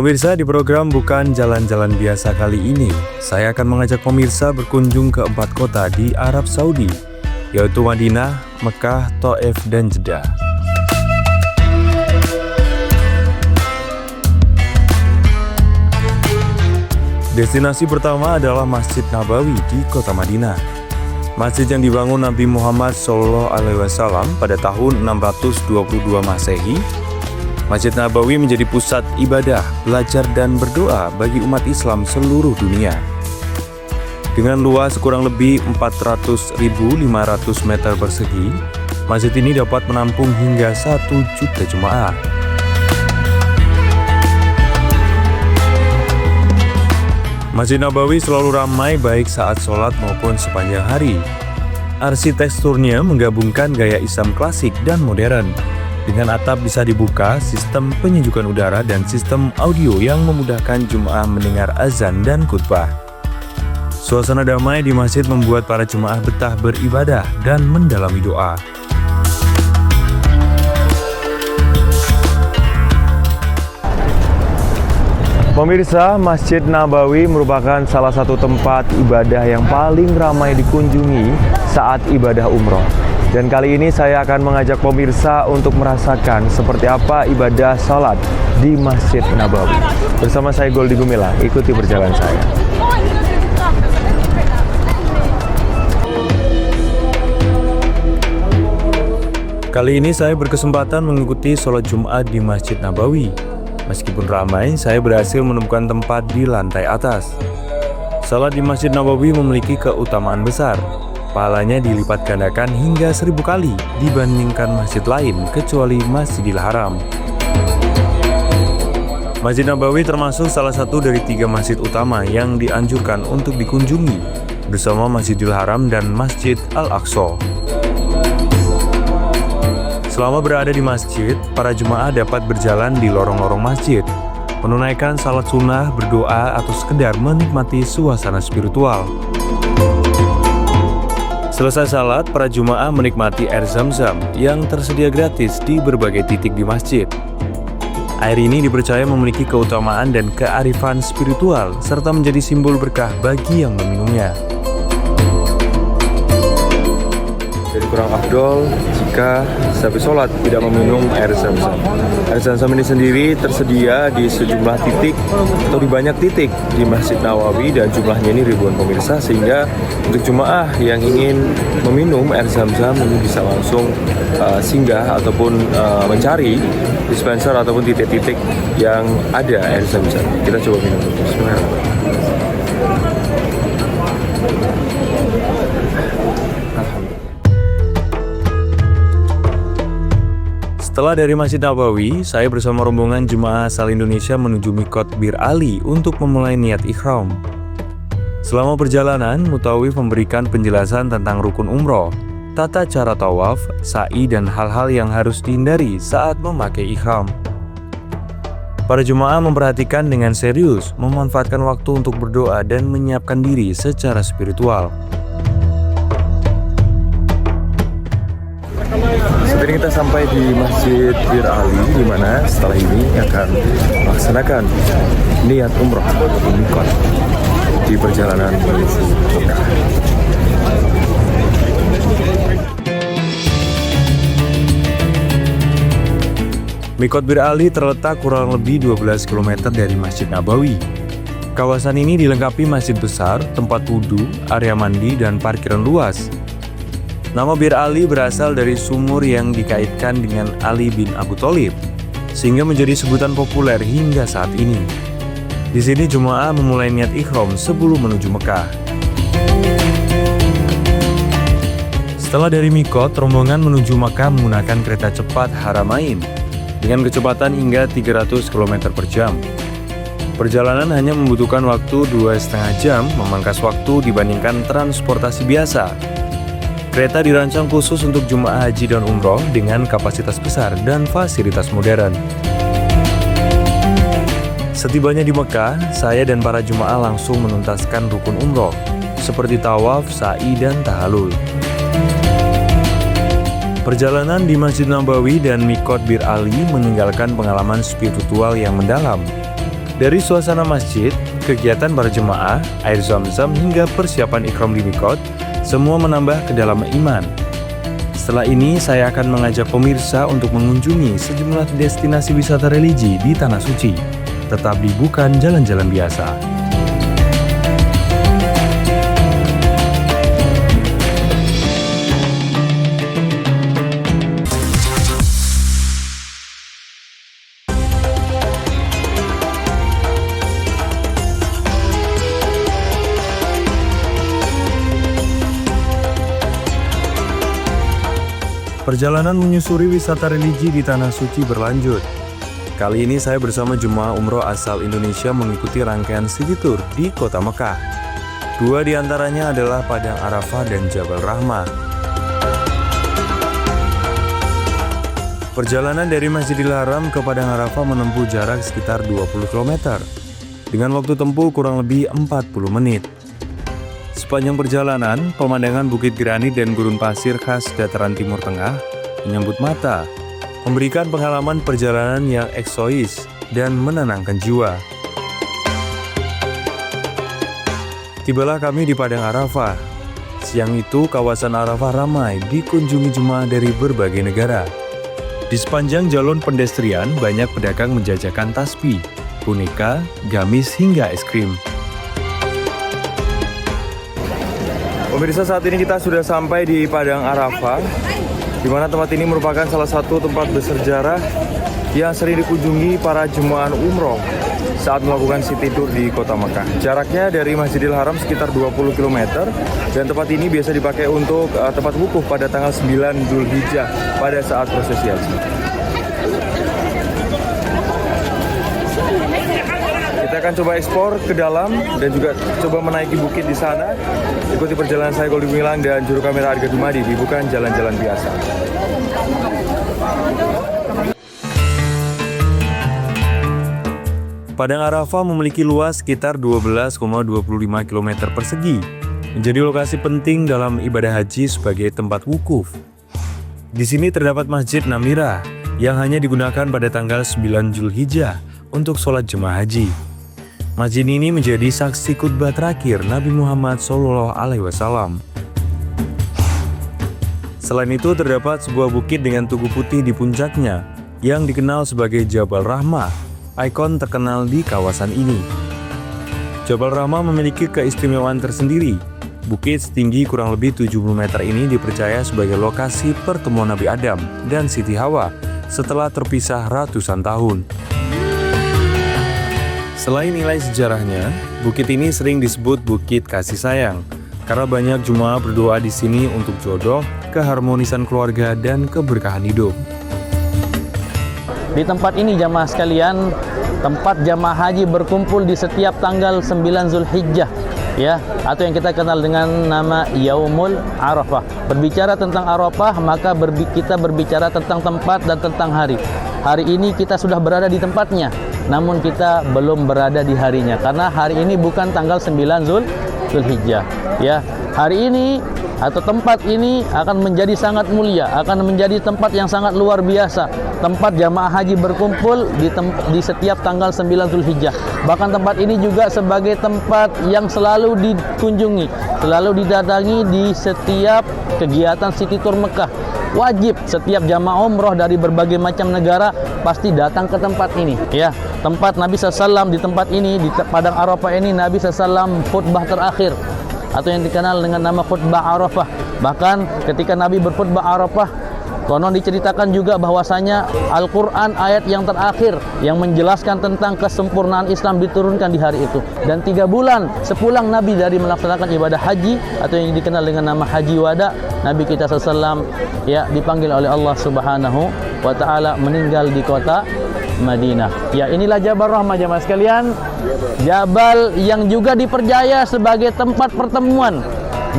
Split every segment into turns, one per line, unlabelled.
Pemirsa, di program Bukan Jalan-Jalan Biasa kali ini, saya akan mengajak pemirsa berkunjung ke 4 kota di Arab Saudi, yaitu Madinah, Mekah, Taif, dan Jeddah. Destinasi pertama adalah Masjid Nabawi di kota Madinah. Masjid yang dibangun Nabi Muhammad SAW pada tahun 622 Masehi. Masjid Nabawi menjadi pusat ibadah, belajar, dan berdoa bagi umat Islam seluruh dunia. Dengan luas kurang lebih 400.500 meter persegi, masjid ini dapat menampung hingga 1 juta jemaah. Masjid Nabawi selalu ramai baik saat sholat maupun sepanjang hari. Arsitekturnya menggabungkan gaya Islam klasik dan modern. Dengan atap bisa dibuka, sistem penyejukan udara, dan sistem audio yang memudahkan jemaah mendengar azan dan khutbah. Suasana damai di masjid membuat para jemaah betah beribadah dan mendalami doa. Pemirsa, Masjid Nabawi merupakan salah satu tempat ibadah yang paling ramai dikunjungi saat ibadah umroh. Dan kali ini saya akan mengajak pemirsa untuk merasakan seperti apa ibadah salat di Masjid Nabawi. Bersama saya Goldi Gumilang, ikuti perjalanan saya. Kali ini saya berkesempatan mengikuti sholat Jumat di Masjid Nabawi. Meskipun ramai, saya berhasil menemukan tempat di lantai atas. Salat di Masjid Nabawi memiliki keutamaan besar. Pahalanya dilipat gandakan hingga 1000 kali dibandingkan masjid lain kecuali Masjidil Haram. Masjid Nabawi termasuk salah satu dari 3 masjid utama yang dianjurkan untuk dikunjungi bersama Masjidil Haram dan Masjid Al-Aqsa. Selama berada di masjid, para jemaah dapat berjalan di lorong-lorong masjid, menunaikan salat sunnah, berdoa, atau sekedar menikmati suasana spiritual. Selesai salat, para jemaah menikmati air Zam-Zam yang tersedia gratis di berbagai titik di masjid. Air ini dipercaya memiliki keutamaan dan kearifan spiritual serta menjadi simbol berkah bagi yang meminumnya. Jadi kurang afdol jika sehabis sholat tidak meminum air Zam-Zam. Air Zam-Zam ini sendiri tersedia di sejumlah titik atau di banyak titik di Masjid Nabawi dan jumlahnya ini ribuan pemirsa, sehingga untuk jemaah yang ingin meminum air Zam-Zam ini bisa langsung singgah ataupun mencari dispenser ataupun titik-titik yang ada air Zam-Zam. Kita coba minum dulu. Bismillahirrahmanirrahim. Setelah dari Masjid Nabawi, saya bersama rombongan jemaah asal Indonesia menuju Mikot Bir Ali untuk memulai niat ikhram. Selama perjalanan, Mutawif memberikan penjelasan tentang rukun umroh, tata cara tawaf, sa'i, dan hal-hal yang harus dihindari saat memakai ikhram. Para jemaah memperhatikan dengan serius, memanfaatkan waktu untuk berdoa dan menyiapkan diri secara spiritual. Saat ini kita sampai di Masjid Bir Ali, di mana setelah ini akan melaksanakan niat umroh atau mikot di perjalanan menuju Mekah. Mikot Bir Ali terletak kurang lebih 12 km dari Masjid Nabawi. Kawasan ini dilengkapi masjid besar, tempat wudhu, area mandi, dan parkiran luas. Nama Bir Ali berasal dari sumur yang dikaitkan dengan Ali bin Abu Thalib, sehingga menjadi sebutan populer hingga saat ini. Di sini jemaah memulai niat ikhram sebelum menuju Mekah. Setelah dari Mikot, rombongan menuju Mekah menggunakan kereta cepat Haramain dengan kecepatan hingga 300 km per jam. Perjalanan hanya membutuhkan waktu 2,5 jam, memangkas waktu dibandingkan transportasi biasa. Kereta dirancang khusus untuk jemaah haji dan umroh dengan kapasitas besar dan fasilitas modern. Setibanya di Mekah, saya dan para jemaah langsung menuntaskan rukun umroh, seperti tawaf, sa'i, dan tahalul. Perjalanan di Masjid Nabawi dan Mikot Bir Ali meninggalkan pengalaman spiritual yang mendalam. Dari suasana masjid, kegiatan para jemaah, air zam-zam hingga persiapan ikram di mikot, semua menambah kedalaman iman. Setelah ini, saya akan mengajak pemirsa untuk mengunjungi sejumlah destinasi wisata religi di Tanah Suci. Tetapi bukan jalan-jalan biasa. Perjalanan menyusuri wisata religi di Tanah Suci berlanjut. Kali ini saya bersama jemaah umroh asal Indonesia mengikuti rangkaian City Tour di Kota Mekah. Dua di antaranya adalah Padang Arafah dan Jabal Rahmah. Perjalanan dari Masjidil Haram ke Padang Arafah menempuh jarak sekitar 20 km dengan waktu tempuh kurang lebih 40 menit. Sepanjang perjalanan, pemandangan Bukit Granit dan gurun pasir khas dataran Timur Tengah menyambut mata, memberikan pengalaman perjalanan yang eksotis dan menenangkan jiwa. Tibalah kami di Padang Arafah. Siang itu, kawasan Arafah ramai dikunjungi jemaah dari berbagai negara. Di sepanjang jalur pedestrian, banyak pedagang menjajakan tasbih, boneka, gamis hingga es krim. Pemirsa, saat ini kita sudah sampai di Padang Arafah, di mana tempat ini merupakan salah satu tempat bersejarah yang sering dikunjungi para jemaah umroh saat melakukan city tour di Kota Mekah. Jaraknya dari Masjidil Haram sekitar 20 km dan tempat ini biasa dipakai untuk tempat wukuf pada tanggal 9 Zulhijjah pada saat prosesi haji. Kita akan coba ekspor ke dalam dan juga coba menaiki bukit di sana. Ikuti perjalanan saya, Goldi Gumilang, dan juru kamera Arga Dumadi di Bukan Jalan-Jalan Biasa. Padang Arafah memiliki luas sekitar 12,25 km persegi, menjadi lokasi penting dalam ibadah haji sebagai tempat wukuf. Di sini terdapat Masjid Namirah yang hanya digunakan pada tanggal 9 Zulhijjah untuk sholat jemaah haji. Masjid ini menjadi saksi khutbah terakhir Nabi Muhammad SAW. Selain itu, terdapat sebuah bukit dengan tugu putih di puncaknya yang dikenal sebagai Jabal Rahmah, ikon terkenal di kawasan ini. Jabal Rahmah memiliki keistimewaan tersendiri. Bukit setinggi kurang lebih 70 meter ini dipercaya sebagai lokasi pertemuan Nabi Adam dan Siti Hawa setelah terpisah ratusan tahun. Selain nilai sejarahnya, bukit ini sering disebut Bukit Kasih Sayang karena banyak jemaah berdoa di sini untuk jodoh, keharmonisan keluarga, dan keberkahan hidup.
Di tempat ini jamaah sekalian, tempat jamaah haji berkumpul di setiap tanggal 9 Zulhijjah, ya, atau yang kita kenal dengan nama Yaumul Arafah. Berbicara tentang Arafah, maka kita berbicara tentang tempat dan tentang hari. Hari ini kita sudah berada di tempatnya, namun kita belum berada di harinya karena hari ini bukan tanggal 9 Zulhijjah, ya. Hari ini atau tempat ini akan menjadi sangat mulia, akan menjadi tempat yang sangat luar biasa. Tempat jamaah haji berkumpul di setiap tanggal 9 Zulhijjah. Bahkan tempat ini juga sebagai tempat yang selalu dikunjungi, selalu didatangi di setiap kegiatan City Tour Mekah. Wajib setiap jamaah umroh dari berbagai macam negara pasti datang ke tempat ini, ya. Tempat Nabi SAW di tempat ini, di Padang Arafah ini, Nabi SAW khutbah terakhir atau yang dikenal dengan nama khutbah Arafah. Bahkan ketika Nabi berkhutbah Arafah, konon diceritakan juga bahwasanya Al-Quran ayat yang terakhir yang menjelaskan tentang kesempurnaan Islam diturunkan di hari itu. Dan 3 bulan sepulang Nabi dari melaksanakan ibadah haji atau yang dikenal dengan nama Haji Wada, Nabi kita SAW ya dipanggil oleh Allah Subhanahu wa Ta'ala meninggal di kota Madinah. Ya, inilah Jabal Rahmah jamaah sekalian. Jabal yang juga dipercaya sebagai tempat pertemuan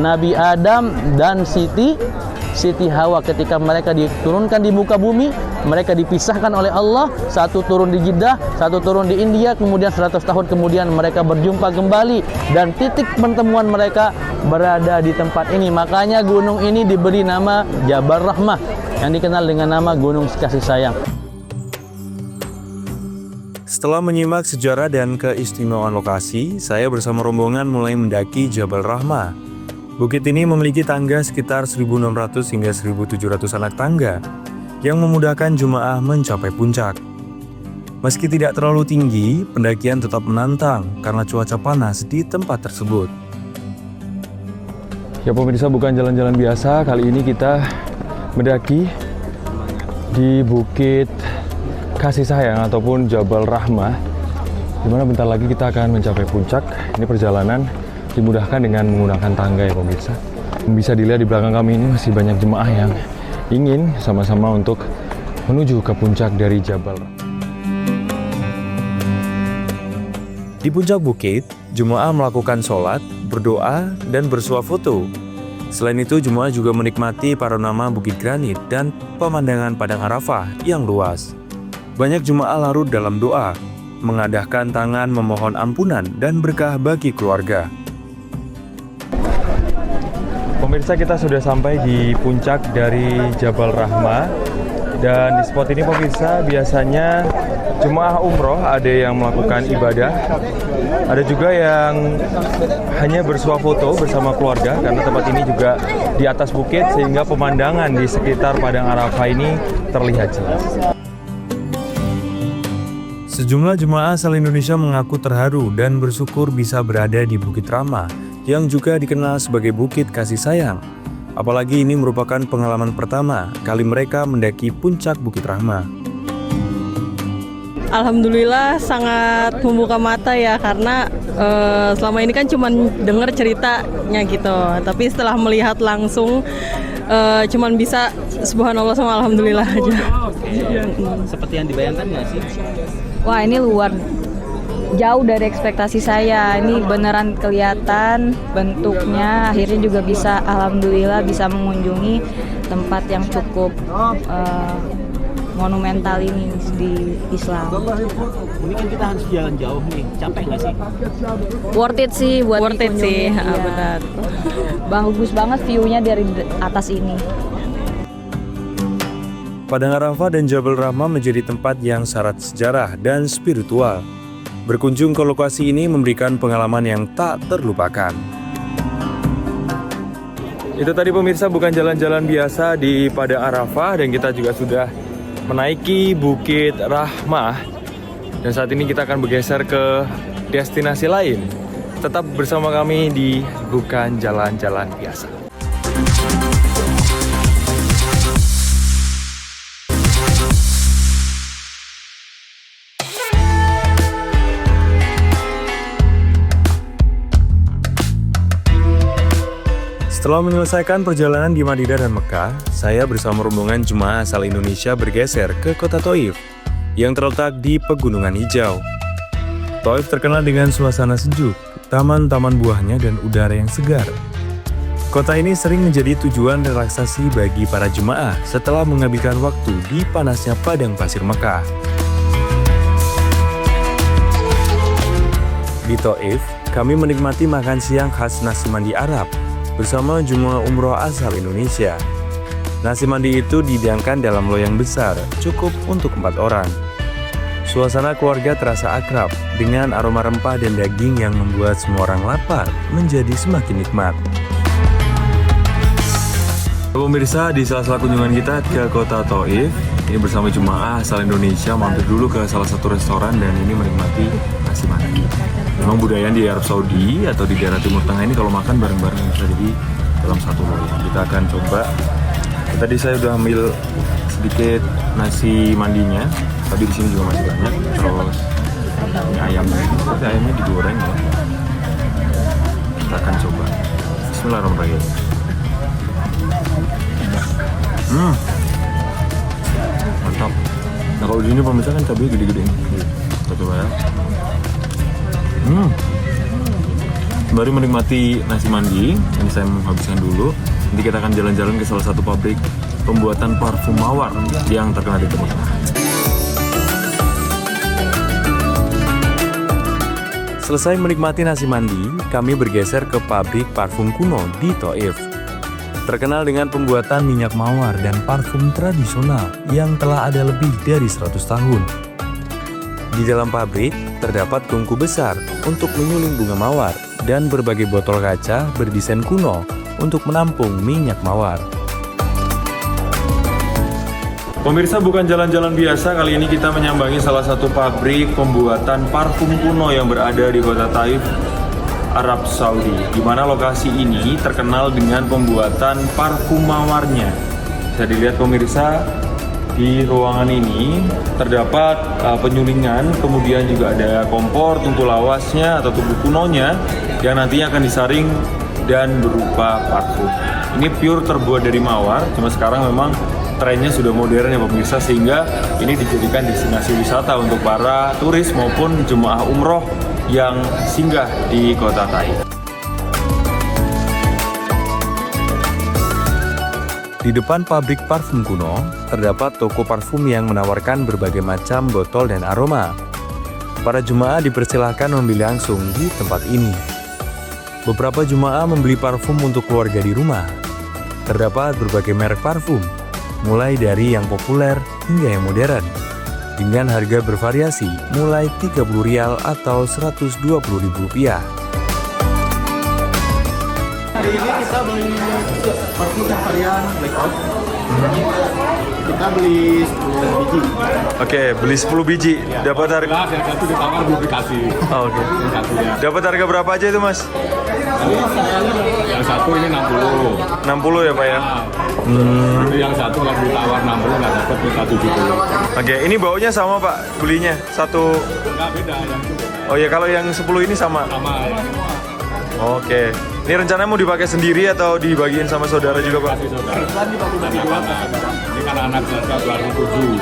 Nabi Adam dan Siti Hawa ketika mereka diturunkan di muka bumi. Mereka dipisahkan oleh Allah, satu turun di Jeddah, satu turun di India, kemudian 100 tahun kemudian mereka berjumpa kembali dan titik pertemuan mereka berada di tempat ini. Makanya gunung ini diberi nama Jabal Rahmah yang dikenal dengan nama Gunung Kasih Sayang.
Setelah menyimak sejarah dan keistimewaan lokasi, saya bersama rombongan mulai mendaki Jabal Rahmah. Bukit ini memiliki tangga sekitar 1.600 hingga 1.700 anak tangga yang memudahkan jemaah mencapai puncak. Meski tidak terlalu tinggi, pendakian tetap menantang karena cuaca panas di tempat tersebut.
Ya pemirsa, bukan jalan-jalan biasa. Kali ini kita mendaki di Bukit Kasih Sayang ataupun Jabal Rahmah, dimana bentar lagi kita akan mencapai puncak. Ini perjalanan dimudahkan dengan menggunakan tangga ya pemirsa. Bisa dilihat di belakang kami ini masih banyak jemaah yang ingin sama-sama untuk menuju ke puncak dari Jabal Rahmah.
Di puncak bukit, jemaah melakukan sholat, berdoa, dan bersuah foto. Selain itu, jemaah juga menikmati panorama Bukit Granit dan pemandangan Padang Arafah yang luas. Banyak jemaah larut dalam doa, mengadahkan tangan memohon ampunan dan berkah bagi keluarga.
Pemirsa, kita sudah sampai di puncak dari Jabal Rahmah. Dan di spot ini pemirsa, biasanya jemaah umroh ada yang melakukan ibadah, ada juga yang hanya bersuah foto bersama keluarga karena tempat ini juga di atas bukit sehingga pemandangan di sekitar Padang Arafah ini terlihat jelas.
Sejumlah jemaah asal Indonesia mengaku terharu dan bersyukur bisa berada di Bukit Rahmah yang juga dikenal sebagai Bukit Kasih Sayang. Apalagi ini merupakan pengalaman pertama kali mereka mendaki puncak Bukit Rahmah.
Alhamdulillah sangat membuka mata ya, karena selama ini kan cuma dengar ceritanya gitu. Tapi setelah melihat langsung cuman bisa subhanallah sama alhamdulillah aja.
Seperti yang dibayangkan nggak sih?
Wah, ini luar jauh dari ekspektasi saya. Ini beneran kelihatan bentuknya. Akhirnya juga bisa, alhamdulillah bisa mengunjungi tempat yang cukup monumental ini di Islam.
Ini kan kita harus jalan jauh nih, capek nggak sih?
Worth it sih buat
Worth it sih,
dikunjungi. Iya.
benar.
Bagus banget view-nya dari atas ini.
Padang Arafah dan Jabal Rahmah menjadi tempat yang syarat sejarah dan spiritual. Berkunjung ke lokasi ini memberikan pengalaman yang tak terlupakan.
Itu tadi pemirsa, bukan jalan-jalan biasa di Padang Arafah, dan kita juga sudah menaiki Bukit Rahmah. Dan saat ini kita akan bergeser ke destinasi lain. Tetap bersama kami di Bukan Jalan-Jalan Biasa.
Setelah menyelesaikan perjalanan di Madinah dan Mekah, saya bersama rombongan jemaah asal Indonesia bergeser ke kota Thaif yang terletak di Pegunungan Hijau. Thaif terkenal dengan suasana sejuk, taman-taman buahnya, dan udara yang segar. Kota ini sering menjadi tujuan relaksasi bagi para jemaah setelah menghabiskan waktu di panasnya padang pasir Mekah. Di Thaif, kami menikmati makan siang khas nasi mandi Arab bersama jemaah umroh asal Indonesia. Nasi mandi itu dihidangkan dalam loyang besar, cukup untuk 4 orang. Suasana keluarga terasa akrab dengan aroma rempah dan daging yang membuat semua orang lapar menjadi semakin nikmat.
Pemirsa, di salah-salah kunjungan kita ke kota Thaif, ini bersama jemaah asal Indonesia mampir dulu ke salah satu restoran dan ini menikmati nasi mandi. Memang budaya di Arab Saudi atau di daerah Timur Tengah ini kalau makan bareng-bareng bisa jadi dalam satu loyang. Kita akan coba. Tadi saya udah ambil sedikit nasi mandinya, tapi di sini juga masih banyak. Terus ini ayamnya, tapi ayamnya digoreng ya. Kita akan coba. Bismillahirrahmanirrahim. Mantap. Nah kalau di sini pemirsa kan cabenya gede-gede nih. Kita coba ya. Sembari menikmati nasi mandi, ini saya menghabiskan dulu. Nanti kita akan jalan-jalan ke salah satu pabrik pembuatan parfum mawar yang terkenal di Timur Tengah.
Selesai menikmati nasi mandi, kami bergeser ke pabrik parfum kuno di Thaif. Terkenal dengan pembuatan minyak mawar dan parfum tradisional yang telah ada lebih dari 100 tahun. Di dalam pabrik, terdapat tungku besar untuk menyuling bunga mawar dan berbagai botol kaca berdesain kuno untuk menampung minyak mawar.
Pemirsa, bukan jalan-jalan biasa, kali ini kita menyambangi salah satu pabrik pembuatan parfum kuno yang berada di kota Taif, Arab Saudi, di mana lokasi ini terkenal dengan pembuatan parfum mawarnya. Bisa dilihat pemirsa, di ruangan ini terdapat penyulingan, kemudian juga ada kompor, tungku lawasnya atau tungku kunonya yang nantinya akan disaring dan berupa parfum. Ini pure terbuat dari mawar, cuma sekarang memang trennya sudah modern ya pemirsa, sehingga ini dijadikan destinasi wisata untuk para turis maupun jemaah umroh yang singgah di kota Taif.
Di depan pabrik parfum kuno, terdapat toko parfum yang menawarkan berbagai macam botol dan aroma. Para jemaah dipersilahkan membeli langsung di tempat ini. Beberapa jemaah membeli parfum untuk keluarga di rumah. Terdapat berbagai merek parfum, mulai dari yang populer hingga yang modern, dengan harga bervariasi mulai Rp30 atau Rp120.000.
Hari ini kita beli parfum varian blackout. Kita beli 10 biji.
Oke, beli 10 biji. Dapat harga.
Yang satu ditawar belum dikasih.
Oh, oke.
Yang satu ya.
Dapat harga berapa aja itu, Mas?
Yang satu ini 60.
60 ya, Pak ya?
Jadi yang satu lagi ditawar 60 nggak dapat minta 70.
Oke, ini baunya sama, Pak, belinya? Satu.
Nggak beda yang itu.
Oh ya, kalau yang 10 ini sama?
Sama ya.
Oke. Ini rencananya mau dipakai sendiri atau dibagiin sama saudara juga, Pak?
Kasih saudara. Kan dibagi-bagi dua. Ini kan anak saya baru 7.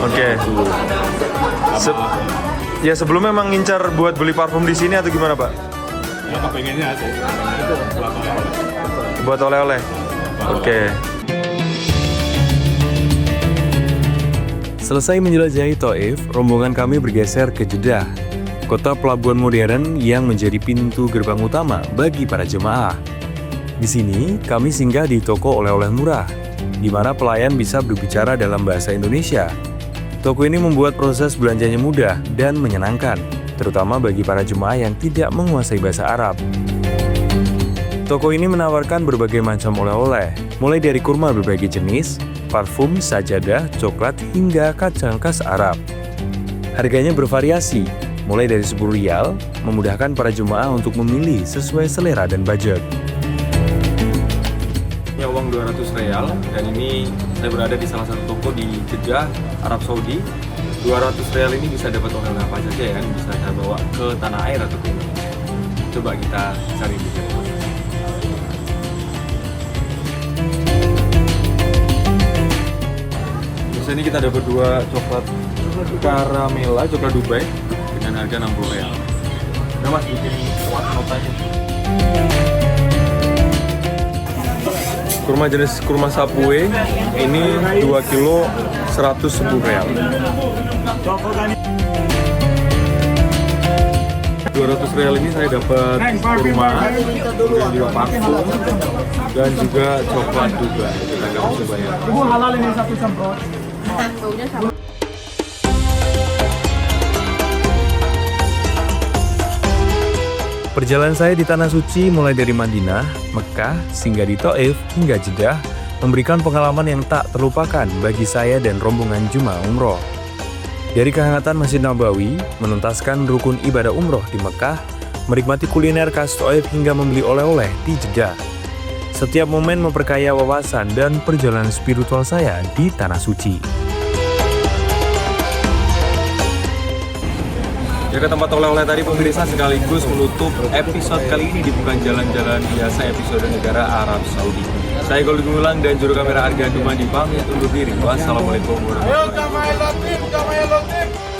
Oke. Ya, sebelumnya memang ngincar buat beli parfum di sini atau gimana, Pak?
Ya kepengennya sih. Itu buat oleh-oleh.
Buat oleh-oleh. Oke.
Selesai menjelajahi Taif, rombongan kami bergeser ke Jeddah, kota pelabuhan modern yang menjadi pintu gerbang utama bagi para jemaah. Di sini, kami singgah di toko oleh-oleh murah, di mana pelayan bisa berbicara dalam bahasa Indonesia. Toko ini membuat proses belanjanya mudah dan menyenangkan, terutama bagi para jemaah yang tidak menguasai bahasa Arab. Toko ini menawarkan berbagai macam oleh-oleh, mulai dari kurma berbagai jenis, parfum, sajadah, coklat, hingga kacang khas Arab. Harganya bervariasi, mulai dari Rp10, memudahkan para jemaah untuk memilih sesuai selera dan budget.
Ini uang Rp200, dan ini saya berada di salah satu toko di Jeddah, Arab Saudi. Rp200 ini bisa dapat oleh-oleh apa saja ya, bisa saya bawa ke tanah air atau ke Indonesia. Coba kita cari di sini. Ini kita dapat 2 coklat karamela, coklat Dubai dengan harga Rp60. Nah, Mas, bikin notanya. Kurma jenis kurma sapue ini 2 kilo Rp110. Rp200 ini saya dapat kurma, kemudian juga parfum dan juga coklat Dubai. Kita akan coba ya.
Ibu halal ini satu semprot.
Perjalanan saya di Tanah Suci mulai dari Madinah, Mekah, singgah di Taif, hingga Jeddah, memberikan pengalaman yang tak terlupakan bagi saya dan rombongan jemaah umroh. Dari kehangatan Masjid Nabawi, menuntaskan rukun ibadah umroh di Mekah, menikmati kuliner khas Taif hingga membeli oleh-oleh di Jeddah. Setiap momen memperkaya wawasan dan perjalanan spiritual saya di Tanah Suci.
Ya, ke tempat oleh-oleh tadi pemirsa, sekaligus menutup episode kali ini di Bukan Jalan-Jalan Biasa episode negara Arab Saudi. Saya Goldi Gumilang dan juru kamera Arga Dumadi pamit undur diri. Wassalamualaikum warahmatullahi wabarakatuh.